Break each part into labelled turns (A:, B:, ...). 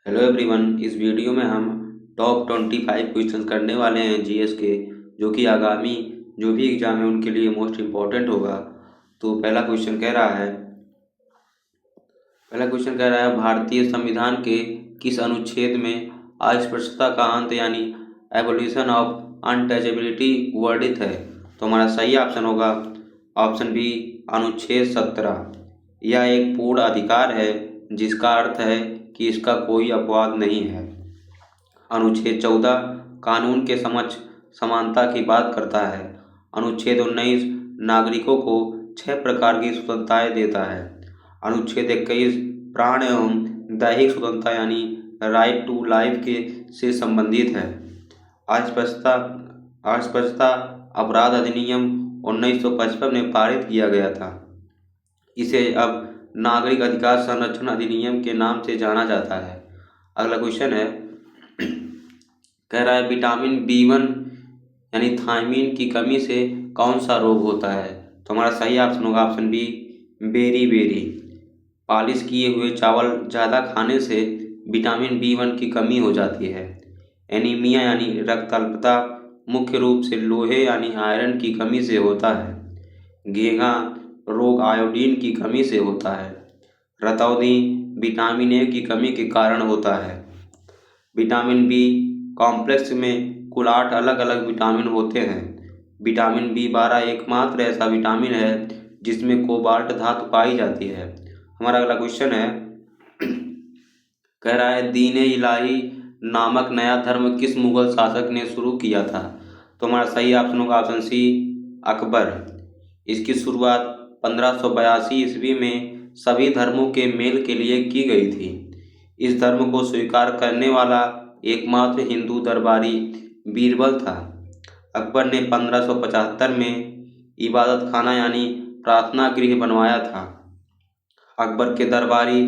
A: Hello everyone. इस video में हम टॉप 25 क्वेश्चंस करने वाले हैं जीएस के, जो कि आगामी जो भी एग्ज़ाम है उनके लिए मोस्ट इम्पॉर्टेंट होगा। तो पहला क्वेश्चन कह रहा है भारतीय संविधान के किस अनुच्छेद में अस्पृश्यता का अंत यानी एबोलिशन ऑफ अनटचेबिलिटी वर्णित है। तो हमारा सही ऑप्शन होगा ऑप्शन बी, अनुच्छेद 17। यह एक पूर्ण अधिकार है जिसका अर्थ है कि इसका कोई अपवाद नहीं है। अनुच्छेद 14 कानून के समक्ष समानता की बात करता है। अनुच्छेद 19 नागरिकों को 6 प्रकार की स्वतंत्रताएं देता है। अनुच्छेद 21 प्राण एवं दैहिक स्वतंत्रता यानी राइट टू लाइफ के से संबंधित है। अस्पृश्यता अपराध अधिनियम 1955 में पारित किया गया था। इसे अब नागरिक अधिकार संरक्षण अधिनियम के नाम से जाना जाता है। अगला क्वेश्चन है, कह रहा है विटामिन B1 यानी थायमीन की कमी से कौन सा रोग होता है। तो हमारा सही ऑप्शन होगा ऑप्शन बी, बेरी। पालिश किए हुए चावल ज़्यादा खाने से विटामिन B1 की कमी हो जाती है। एनीमिया यानी रक्त अल्पता मुख्य रूप से लोहे यानी आयरन की कमी से होता है। घेंघा रोग आयोडीन की कमी से होता है। रतौंधी विटामिन ए की कमी के कारण होता है। विटामिन बी कॉम्प्लेक्स में कुल 8 अलग अलग विटामिन होते हैं। विटामिन B12 एकमात्र ऐसा विटामिन है जिसमें कोबाल्ट धातु पाई जाती है। हमारा अगला क्वेश्चन है, कह रहा है दीन इलाही नामक नया धर्म किस मुगल शासक ने शुरू किया था। तो हमारा सही ऑप्शन होगा ऑप्शन सी, अकबर। इसकी शुरुआत 1582 ईस्वी में सभी धर्मों के मेल के लिए की गई थी। इस धर्म को स्वीकार करने वाला एकमात्र हिंदू दरबारी बीरबल था। अकबर ने 1575 में इबादत खाना यानी प्रार्थना गृह बनवाया था। अकबर के दरबारी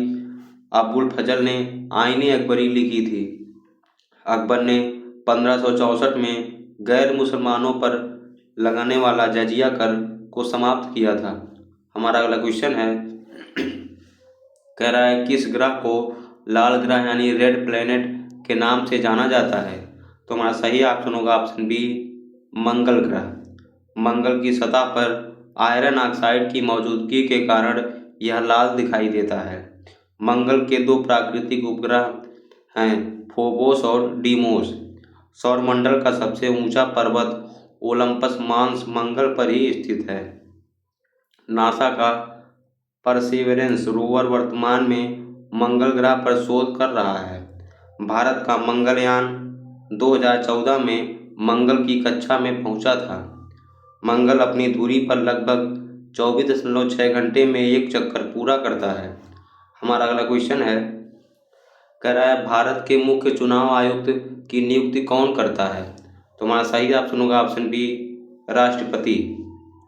A: अबुल फजल ने आईने अकबरी लिखी थी। अकबर ने 1564 में गैर मुसलमानों पर लगाने वाला जजिया कर को समाप्त किया था। हमारा अगला क्वेश्चन है, कह रहा है किस ग्रह को लाल ग्रह यानी रेड प्लेनेट के नाम से जाना जाता है। तो हमारा सही ऑप्शन होगा ऑप्शन बी, मंगल ग्रह। मंगल की सतह पर आयरन ऑक्साइड की मौजूदगी के कारण यह लाल दिखाई देता है। मंगल के 2 प्राकृतिक उपग्रह हैं, फोबोस और डीमोस। सौरमंडल का सबसे ऊंचा पर्वत ओलंपस मांस मंगल पर ही स्थित है। नासा का परसेवरेंस रोवर वर्तमान में मंगल ग्रह पर शोध कर रहा है। भारत का मंगलयान 2014 में मंगल की कक्षा में पहुंचा था। मंगल अपनी दूरी पर लगभग 24.6 घंटे में एक चक्कर पूरा करता है। हमारा अगला क्वेश्चन है, कह रहा है भारत के मुख्य चुनाव आयुक्त की नियुक्ति कौन करता है। तो हमारा सही ऑप्शन होगा ऑप्शन बी, राष्ट्रपति।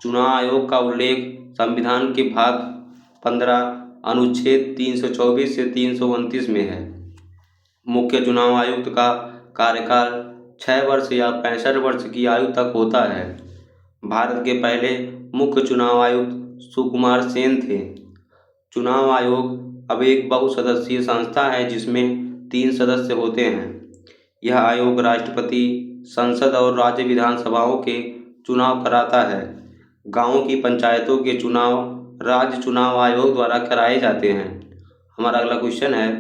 A: चुनाव आयोग का उल्लेख संविधान के भाग 15 अनुच्छेद 324 से 329 में है। मुख्य चुनाव आयुक्त का कार्यकाल 6 वर्ष या 65 वर्ष की आयु तक होता है। भारत के पहले मुख्य चुनाव आयुक्त सुकुमार सेन थे। चुनाव आयोग अब एक बहुसदस्यीय संस्था है जिसमें 3 सदस्य होते हैं। यह आयोग राष्ट्रपति, संसद और राज्य विधानसभाओं के चुनाव कराता है। गांवों की पंचायतों के चुनाव राज्य चुनाव आयोग द्वारा कराए जाते हैं। हमारा अगला क्वेश्चन है,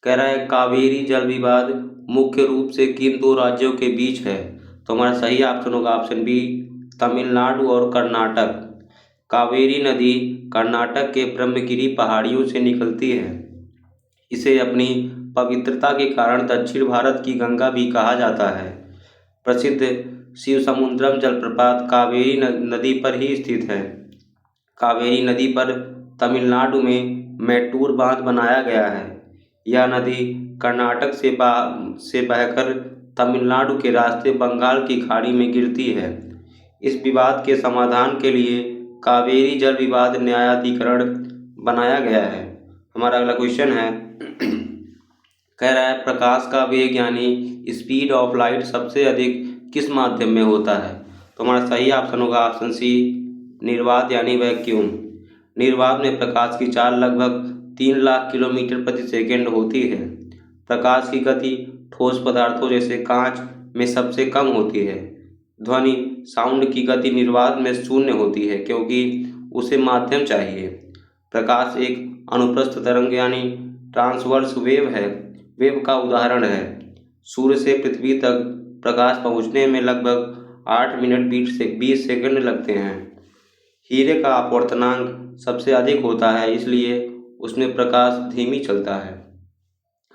A: कह रहा है कावेरी जल विवाद मुख्य रूप से किन 2 राज्यों के बीच है। तो हमारा सही ऑप्शन होगा ऑप्शन बी, तमिलनाडु और कर्नाटक। कावेरी नदी कर्नाटक के ब्रह्मगिरी पहाड़ियों से निकलती है। इसे अपनी पवित्रता के कारण दक्षिण भारत की गंगा भी कहा जाता है। प्रसिद्ध शिवसमुद्रम जलप्रपात कावेरी नदी पर ही स्थित है। कावेरी नदी पर तमिलनाडु में मैटूर बांध बनाया गया है। यह नदी कर्नाटक से बहकर तमिलनाडु के रास्ते बंगाल की खाड़ी में गिरती है। इस विवाद के समाधान के लिए कावेरी जल विवाद न्यायाधिकरण बनाया गया है। हमारा अगला क्वेश्चन है, कह रहा है प्रकाश का वेग यानी स्पीड ऑफ लाइट सबसे अधिक किस माध्यम में होता है। तो हमारा सही ऑप्शन होगा ऑप्शन सी, निर्वात यानी वैक्यूम। निर्वात में प्रकाश की चाल लगभग 3 लाख किलोमीटर प्रति सेकंड होती है। प्रकाश की गति ठोस पदार्थों जैसे कांच में सबसे कम होती है। ध्वनि साउंड की गति निर्वात में शून्य होती है क्योंकि उसे माध्यम चाहिए। प्रकाश एक अनुप्रस्थ तरंग यानी ट्रांसवर्स वेव है। वेव का उदाहरण है। सूर्य से पृथ्वी तक प्रकाश पहुंचने में लगभग 8 मिनट 20 सेकंड लगते हैं। हीरे का अपवर्तनांक सबसे अधिक होता है, इसलिए उसमें प्रकाश धीमी चलता है।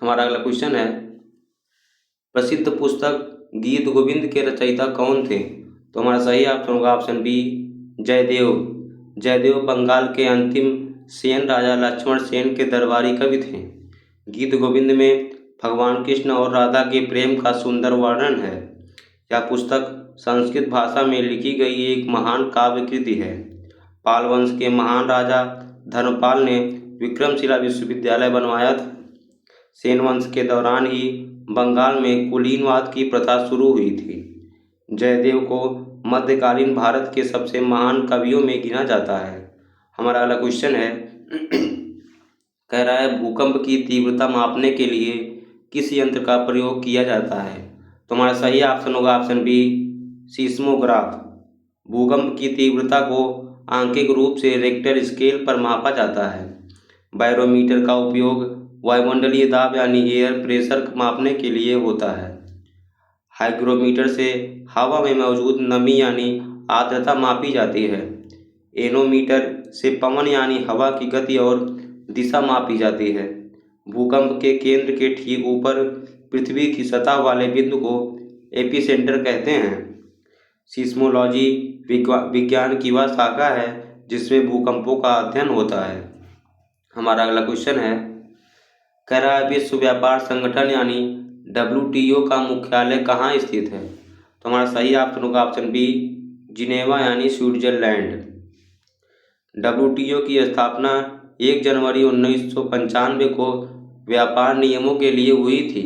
A: हमारा अगला क्वेश्चन है, प्रसिद्ध पुस्तक गीत गोविंद के रचयिता कौन थे? तो हमारा सही ऑप्शन होगा ऑप्शन बी, जयदेव। जयदेव बंगाल के अंतिम सेन राजा लक्ष्मण सेन के दरबारी कवि थे। गीत गोविंद में भगवान कृष्ण और राधा के प्रेम का सुंदर वर्णन है। यह पुस्तक संस्कृत भाषा में लिखी गई एक महान काव्य कृति है। पाल वंश के महान राजा धर्मपाल ने विक्रमशिला विश्वविद्यालय बनवाया था। सेन वंश के दौरान ही बंगाल में कुलीनवाद की प्रथा शुरू हुई थी। जयदेव को मध्यकालीन भारत के सबसे महान कवियों में गिना जाता है। हमारा अगला क्वेश्चन है, कह रहा है भूकंप की तीव्रता मापने के लिए किस यंत्र का प्रयोग किया जाता है? तो हमारा सही ऑप्शन होगा ऑप्शन बी, सीस्मोग्राफ। भूकंप की तीव्रता को आंकिक रूप से रिक्टर स्केल पर मापा जाता है। बैरोमीटर का उपयोग वायुमंडलीय दाब यानी एयर प्रेशर मापने के लिए होता है। हाइग्रोमीटर से हवा में मौजूद नमी यानी आर्द्रता मापी जाती है। एनोमीटर से पवन यानी हवा की गति और दिशा मापी जाती है। भूकंप के केंद्र के ठीक ऊपर पृथ्वी की सतह वाले बिंदु को एपिसेंटर कहते हैं। सीस्मोलॉजी विज्ञान की वह शाखा है जिसमें भूकंपों का अध्ययन होता है। हमारा अगला क्वेश्चन है, कह रहा है विश्व व्यापार संगठन यानी WTO का मुख्यालय कहाँ स्थित है? तो हमारा सही ऑप्शन होगा ऑप्शन बी, जिनेवा यानी स्विट्जरलैंड। WTO की स्थापना 1 जनवरी 1995 को व्यापार नियमों के लिए हुई थी।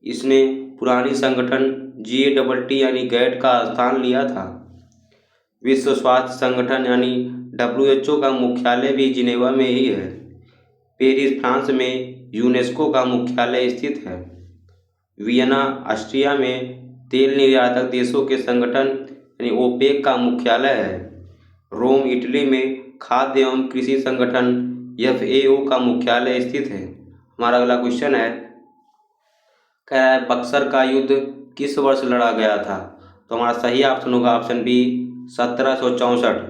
A: इसने पुरानी संगठन GATT यानी गैट का स्थान लिया था। विश्व स्वास्थ्य संगठन यानी WHO का मुख्यालय भी जिनेवा में ही है। पेरिस फ्रांस में यूनेस्को का मुख्यालय स्थित है। वियना ऑस्ट्रिया में तेल निर्यातक देशों के संगठन यानी OPEC का मुख्यालय है। रोम इटली में खाद्य एवं कृषि संगठन FAO का मुख्यालय स्थित है। हमारा अगला क्वेश्चन है, कह रहा है बक्सर का युद्ध किस वर्ष लड़ा गया था? तो हमारा सही ऑप्शन होगा ऑप्शन बी, 1764।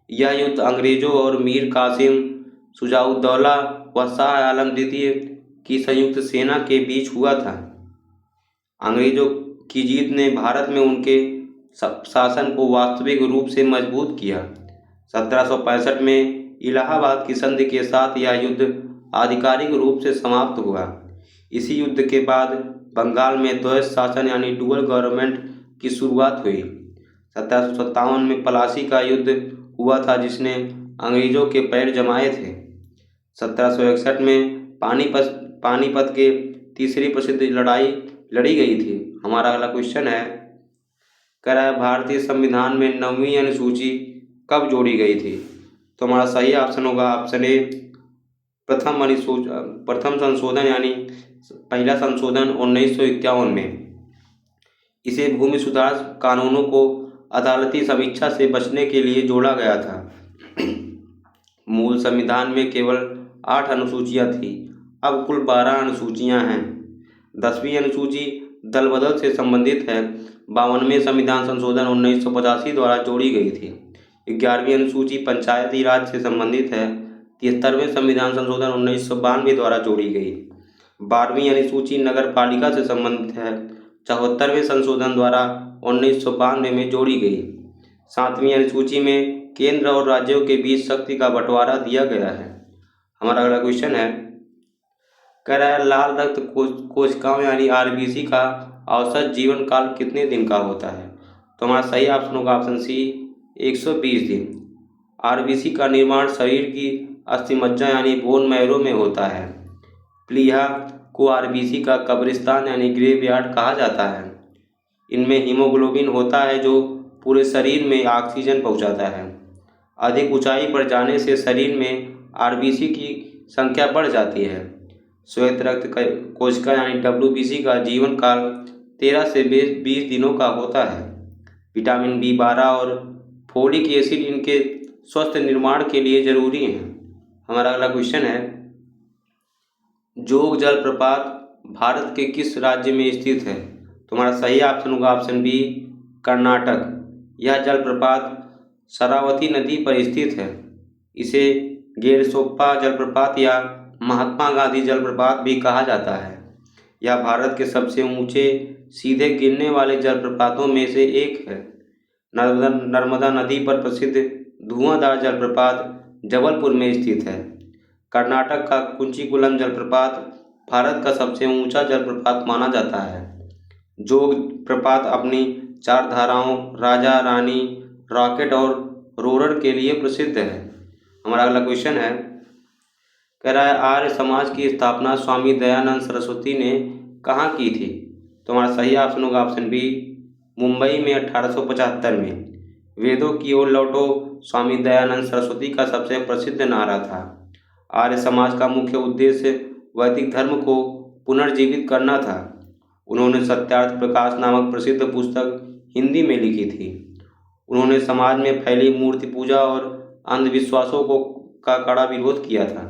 A: यह युद्ध अंग्रेजों और मीर कासिम, शुजाउद्दौला व शाह आलम द्वितीय की संयुक्त सेना के बीच हुआ था। अंग्रेजों की जीत ने भारत में उनके शासन को वास्तविक रूप से मजबूत किया। 1765 में इलाहाबाद की संधि के साथ यह युद्ध आधिकारिक रूप से समाप्त हुआ। इसी युद्ध के बाद बंगाल में द्वैध शासन यानी डुअल गवर्नमेंट की शुरुआत हुई। 1757 में पलासी का युद्ध हुआ था जिसने अंग्रेजों के पैर जमाए थे। 1761 में पानीपत के तीसरी प्रसिद्ध लड़ाई लड़ी गई थी। हमारा अगला क्वेश्चन है, कह रहा है भारतीय संविधान में 9वीं अनुसूची कब जोड़ी गई थी? तो हमारा सही ऑप्शन होगा ऑप्शन ए, प्रथम संशोधन यानी पहला संशोधन 1951 में। इसे भूमि सुधार कानूनों को अदालती समीक्षा से बचने के लिए जोड़ा गया था। मूल संविधान में केवल 8 अनुसूचियां थी, अब कुल 12 अनुसूचियां हैं। 10वीं अनुसूची दल बदल से संबंधित है। 52वें संविधान संशोधन 1985 द्वारा जोड़ी गई थी। 11वीं अनुसूची पंचायती राज से संबंधित है। 73वें संविधान संशोधन 1992 द्वारा जोड़ी गई। 12वीं अनुसूची नगर पालिका से संबंधित है। 74वें संशोधन द्वारा 1992 में जोड़ी गई। 7वीं अनुसूची में केंद्र और राज्यों के बीच शक्ति का बंटवारा दिया गया है। हमारा अगला क्वेश्चन है, कह रहा है लाल रक्त कोशिकाओं यानी RBC का औसत जीवन काल कितने दिन का होता है? तो हमारा सही ऑप्शन होगा ऑप्शन सी, 120 दिन। RBC का निर्माण शरीर की अस्थिमज्जा यानी बोन मैरो में होता है। प्लीहा को RBC का कब्रिस्तान यानी ग्रेवयार्ड कहा जाता है। इनमें हीमोग्लोबिन होता है जो पूरे शरीर में ऑक्सीजन पहुंचाता है। अधिक ऊंचाई पर जाने से शरीर में RBC की संख्या बढ़ जाती है। श्वेत रक्त कोशिका यानी WBC का जीवन काल 13 से 20 दिनों का होता है। विटामिन B12 और फोलिक एसिड इनके स्वस्थ निर्माण के लिए जरूरी हैं। हमारा अगला क्वेश्चन है, जोग जलप्रपात भारत के किस राज्य में स्थित है? तुम्हारा सही ऑप्शन होगा ऑप्शन बी, कर्नाटक। यह जलप्रपात शरावती नदी पर स्थित है। इसे गेरसोप्पा जलप्रपात या महात्मा गांधी जलप्रपात भी कहा जाता है। यह भारत के सबसे ऊंचे सीधे गिरने वाले जलप्रपातों में से एक है। नर्मदा नदी पर प्रसिद्ध धुआंधार जलप्रपात जबलपुर में स्थित है। कर्नाटक का कुंचीकुलम जलप्रपात भारत का सबसे ऊंचा जलप्रपात माना जाता है। जोग प्रपात अपनी 4 धाराओं, राजा रानी, रॉकेट और रोरर के लिए प्रसिद्ध है। हमारा अगला क्वेश्चन है, कह रहा है आर्य समाज की स्थापना स्वामी दयानंद सरस्वती ने कहाँ की थी? तुम्हारा सही ऑप्शन होगा ऑप्शन बी, मुंबई में 1875 में। वेदों की ओर लौटो स्वामी दयानंद सरस्वती का सबसे प्रसिद्ध नारा था। आर्य समाज का मुख्य उद्देश्य वैदिक धर्म को पुनर्जीवित करना था। उन्होंने सत्यार्थ प्रकाश नामक प्रसिद्ध पुस्तक हिंदी में लिखी थी। उन्होंने समाज में फैली मूर्ति पूजा और अंधविश्वासों का कड़ा विरोध किया था।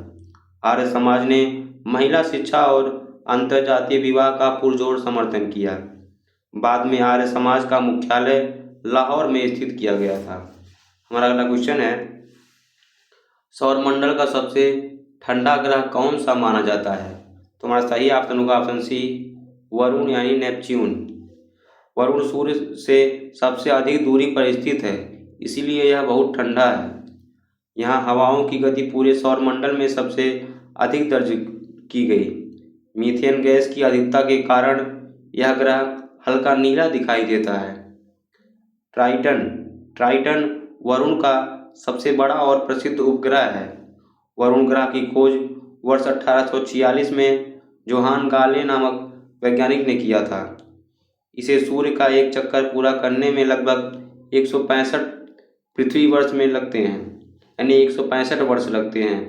A: आर्य समाज ने महिला शिक्षा और अंतर्जातीय विवाह का पुरजोर समर्थन किया। बाद में आर्य समाज का मुख्यालय लाहौर में स्थित किया गया था। हमारा अगला क्वेश्चन है, सौरमंडल का सबसे ठंडा ग्रह कौन सा माना जाता है? तुम्हारा सही ऑप्शन होगा ऑप्शन सी, वरुण यानी नेपच्यून। वरुण सूर्य से सबसे अधिक दूरी पर स्थित है, इसीलिए यह बहुत ठंडा है। यहाँ हवाओं की गति पूरे सौरमंडल में सबसे अधिक दर्ज की गई। मीथेन गैस की अधिकता के कारण यह ग्रह हल्का नीला दिखाई देता है। ट्राइटन वरुण का सबसे बड़ा और प्रसिद्ध उपग्रह है। वरुण ग्रह की खोज वर्ष 1846 में जोहान गाले नामक वैज्ञानिक ने किया था। इसे सूर्य का एक चक्कर पूरा करने में लगभग 165 पृथ्वी वर्ष में लगते हैं, यानी 165 वर्ष लगते हैं।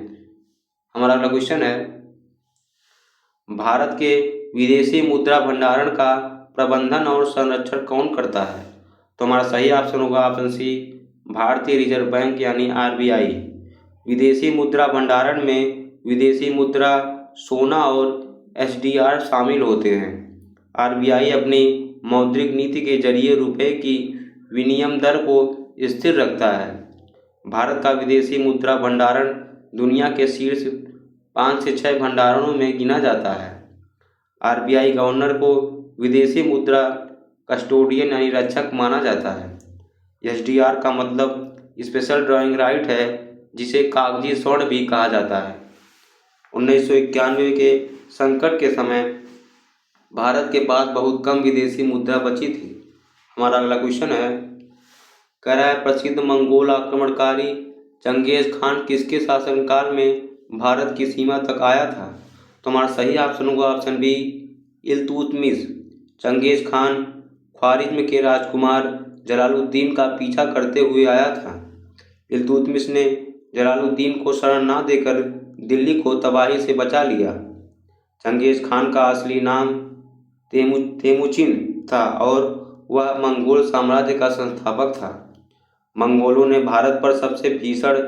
A: हमारा अगला क्वेश्चन है, भारत के विदेशी मुद्रा भंडारण का प्रबंधन और संरक्षण कौन करता है? तो हमारा सही ऑप्शन होगा ऑप्शन सी, भारतीय रिजर्व बैंक यानी RBI। विदेशी मुद्रा भंडारण में विदेशी मुद्रा, सोना और SDR शामिल होते हैं। RBI अपनी मौद्रिक नीति के जरिए रुपए की विनिमय दर को स्थिर रखता है। भारत का विदेशी मुद्रा भंडारण दुनिया के शीर्ष 5 से 6 भंडारणों में गिना जाता है। RBI गवर्नर को विदेशी मुद्रा कस्टोडियन यानी रक्षक माना जाता है। SDR का मतलब स्पेशल ड्राइंग राइट है, जिसे कागजी स्वर्ण भी कहा जाता है। 1991 के संकट के समय भारत के पास बहुत कम विदेशी मुद्रा बची थी। हमारा अगला क्वेश्चन है, कह रहा है प्रसिद्ध मंगोल आक्रमणकारी चंगेज खान किसके शासनकाल में भारत की सीमा तक आया था? तो हमारा सही ऑप्शन होगा option B, Iltutmish. Changez Khan Khwarizm के राजकुमार जलालुद्दीन का पीछा करते हुए आया था। इल्तुतमिश ने जलालुद्दीन को शरण न देकर दिल्ली को तबाही से बचा लिया। चंगेज खान का असली नाम तेमुचिन था और वह मंगोल साम्राज्य का संस्थापक था। मंगोलों ने भारत पर सबसे भीषण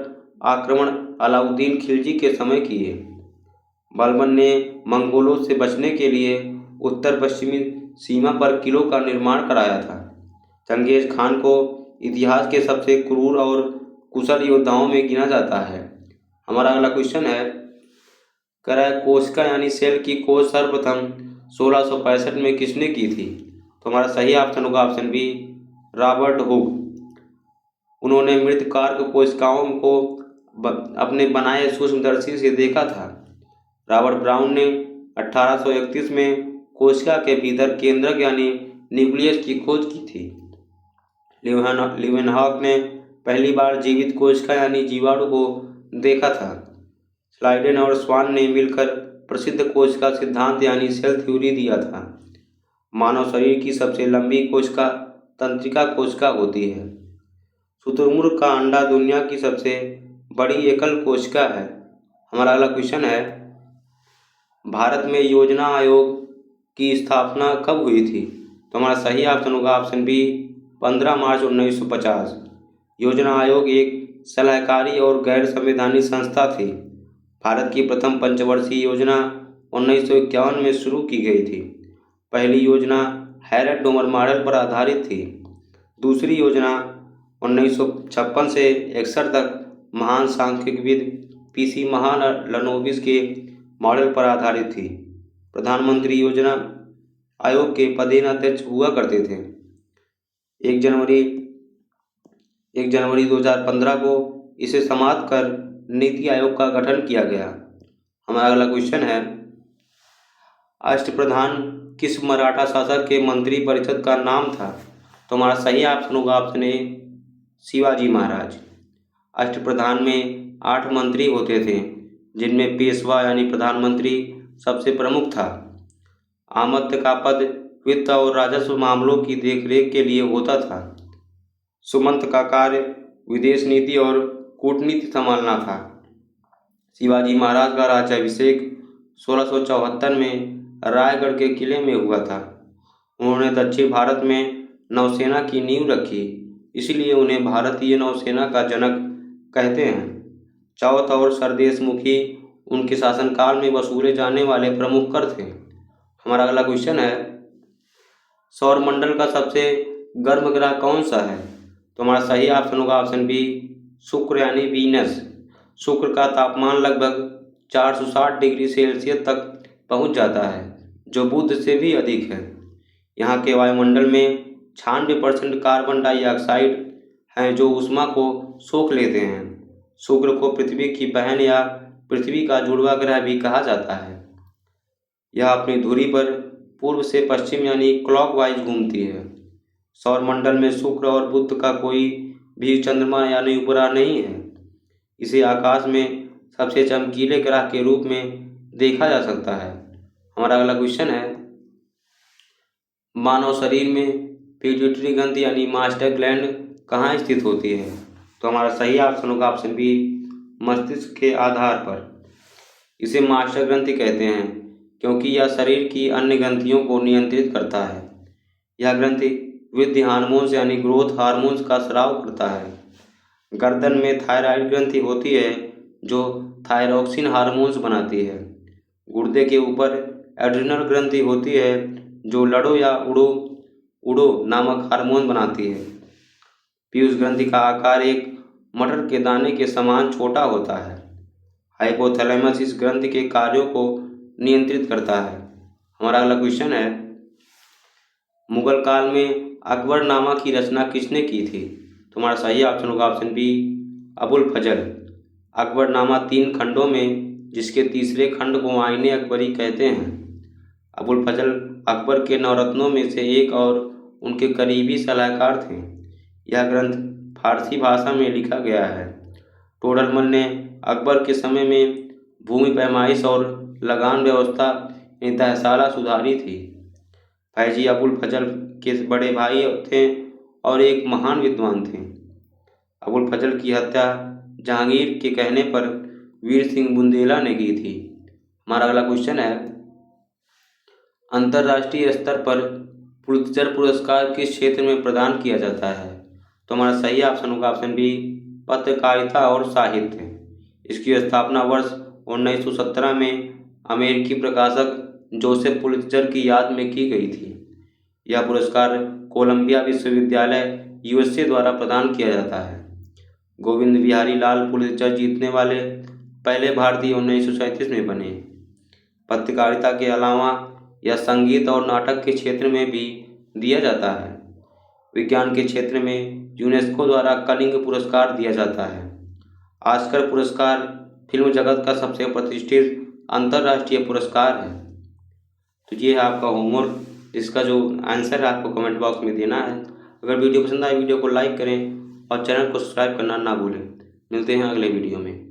A: आक्रमण अलाउद्दीन खिलजी के समय किए। बलबन ने मंगोलों से बचने के लिए उत्तर पश्चिमी सीमा पर किलों का निर्माण कराया था। चंगेज खान को इतिहास के सबसे क्रूर और कुशल योद्धाओं में गिना जाता है। हमारा अगला क्वेश्चन है, कह रहा है कोशिका यानी सेल की खोज सर्वप्रथम 1665 में किसने की थी? तो हमारा सही ऑप्शन होगा ऑप्शन बी, रॉबर्ट हुक। उन्होंने मृत कार्क कोशिकाओं को अपने बनाए सूक्ष्मदर्शी से देखा था। रॉबर्ट ब्राउन ने 1831 में कोशिका के भीतर केंद्रक यानी न्यूक्लियस की खोज की थी। लिवेनहॉक ने पहली बार जीवित कोशिका यानी जीवाणु को देखा था। स्लाइडेन और स्वान ने मिलकर प्रसिद्ध कोशिका सिद्धांत यानी सेल थ्योरी दिया था। मानव शरीर की सबसे लंबी कोशिका तंत्रिका कोशिका होती है। शुतुरमुर्ग का अंडा दुनिया की सबसे बड़ी एकल कोशिका है। हमारा अगला क्वेश्चन है, भारत में योजना आयोग की स्थापना कब हुई थी? तो हमारा सही ऑप्शन होगा ऑप्शन बी 15 मार्च 1950। योजना आयोग एक सलाहकारी और गैर संवैधानिक संस्था थी। भारत की प्रथम पंचवर्षीय योजना 1951 में शुरू की गई थी। पहली योजना हैरल्ड डोमर मॉडल पर आधारित थी। दूसरी योजना 1956 से 61 तक महान सांख्यिकीविद पीसी महालनोबिस के मॉडल पर आधारित थी। प्रधानमंत्री योजना आयोग के पदेन अध्यक्ष हुआ करते थे। 1 जनवरी 2015 को इसे समाप्त कर नीति आयोग का गठन किया गया। हमारा अगला क्वेश्चन है, अष्टप्रधान किस मराठा शासक के मंत्री परिषद का नाम था? तो हमारा सही ऑप्शन होगा ऑप्शन ए शिवाजी महाराज। अष्टप्रधान में 8 मंत्री होते थे, जिनमें पेशवा यानी प्रधानमंत्री सबसे प्रमुख था। आमत्य का पद वित्त और राजस्व मामलों की देखरेख के लिए होता था। सुमंत का कार्य विदेश नीति और कूटनीति संभालना था। शिवाजी महाराज का राज्याभिषेक 1674 में रायगढ़ के किले में हुआ था। उन्होंने दक्षिण भारत में नौसेना की नींव रखी, इसलिए उन्हें भारतीय नौसेना का जनक कहते हैं। चौथ और सरदेशमुखी उनके शासनकाल में वसूले जाने वाले प्रमुख कर थे। हमारा अगला क्वेश्चन है, सौरमंडल का सबसे गर्म ग्रह कौन सा है? तो हमारा सही ऑप्शन होगा ऑप्शन बी शुक्र यानी वीनस। शुक्र का तापमान लगभग 460 डिग्री सेल्सियस तक पहुंच जाता है, जो बुध से भी अधिक है। यहाँ के वायुमंडल में 96% कार्बन डाइऑक्साइड हैं, जो ऊष्मा को सोख लेते हैं। शुक्र को पृथ्वी की बहन या पृथ्वी का जुड़वा ग्रह भी कहा जाता है। यह अपनी धुरी पर पूर्व से पश्चिम यानी क्लॉकवाइज घूमती है। सौरमंडल में शुक्र और बुध का कोई भी चंद्रमा यानी उपग्रह नहीं है। इसे आकाश में सबसे चमकीले ग्रह के रूप में देखा जा सकता है। हमारा अगला क्वेश्चन है, मानव शरीर में पिट्यूटरी ग्रंथि यानी मास्टर ग्लैंड कहाँ स्थित होती है? तो हमारा सही ऑप्शन होगा ऑप्शन बी मस्तिष्क के आधार पर। इसे मास्टर ग्रंथि कहते हैं क्योंकि यह शरीर की अन्य ग्रंथियों को नियंत्रित करता है। यह ग्रंथि वृद्धि हार्मोन्स यानी ग्रोथ हार्मोन्स का स्राव करता है। गर्दन में थायराइड ग्रंथि होती है, जो थायरोक्सिन हार्मोन्स बनाती है। गुर्दे के ऊपर एड्रिनल ग्रंथि होती है, जो लड़ो या उड़ो नामक हार्मोन बनाती है। पीयूष ग्रंथि का आकार एक मटर के दाने के समान छोटा होता है। हाइपोथैलेमस इस ग्रंथि के कार्यों को नियंत्रित करता है। हमारा अगला क्वेश्चन है, मुगल काल में अकबरनामा की रचना किसने की थी? तो हमारा सही ऑप्शन होगा ऑप्शन बी अबुल फजल। अकबरनामा 3 खंडों में, जिसके तीसरे खंड को आईने अकबरी कहते हैं। अबुल फजल अकबर के नवरत्नों में से एक और उनके करीबी सलाहकार थे। यह ग्रंथ फारसी भाषा में लिखा गया है। टोडरमल ने अकबर के समय में भूमि पैमाइश और लगान व्यवस्था तहसाला सुधारी थी। फैजी अबुल फजल के बड़े भाई थे और एक महान विद्वान थे। अबुल फजल की हत्या जहांगीर के कहने पर वीर सिंह बुंदेला ने की थी। हमारा अगला क्वेश्चन है, अंतर्राष्ट्रीय स्तर पर पुलित्जर पुरस्कार किस क्षेत्र में प्रदान किया जाता है? तो हमारा सही ऑप्शन होगा ऑप्शन बी पत्रकारिता और साहित्य। इसकी स्थापना वर्ष 1917 में अमेरिकी प्रकाशक जोसेफ पुलित्जर की याद में की गई थी। यह पुरस्कार कोलंबिया विश्वविद्यालय यूएसए द्वारा प्रदान किया जाता है। गोविंद बिहारी लाल पुलित्जर जीतने वाले पहले भारतीय 1937 में बने। पत्रकारिता के अलावा यह संगीत और नाटक के क्षेत्र में भी दिया जाता है। विज्ञान के क्षेत्र में यूनेस्को द्वारा कलिंग पुरस्कार दिया जाता है। ऑस्कर पुरस्कार फिल्म जगत का सबसे प्रतिष्ठित अंतर्राष्ट्रीय पुरस्कार है। तो ये है आपका होमवर्क, इसका जो आंसर है आपको कमेंट बॉक्स में देना है। अगर वीडियो पसंद आए वीडियो को लाइक करें और चैनल को सब्सक्राइब करना ना भूलें। मिलते हैं अगले वीडियो में।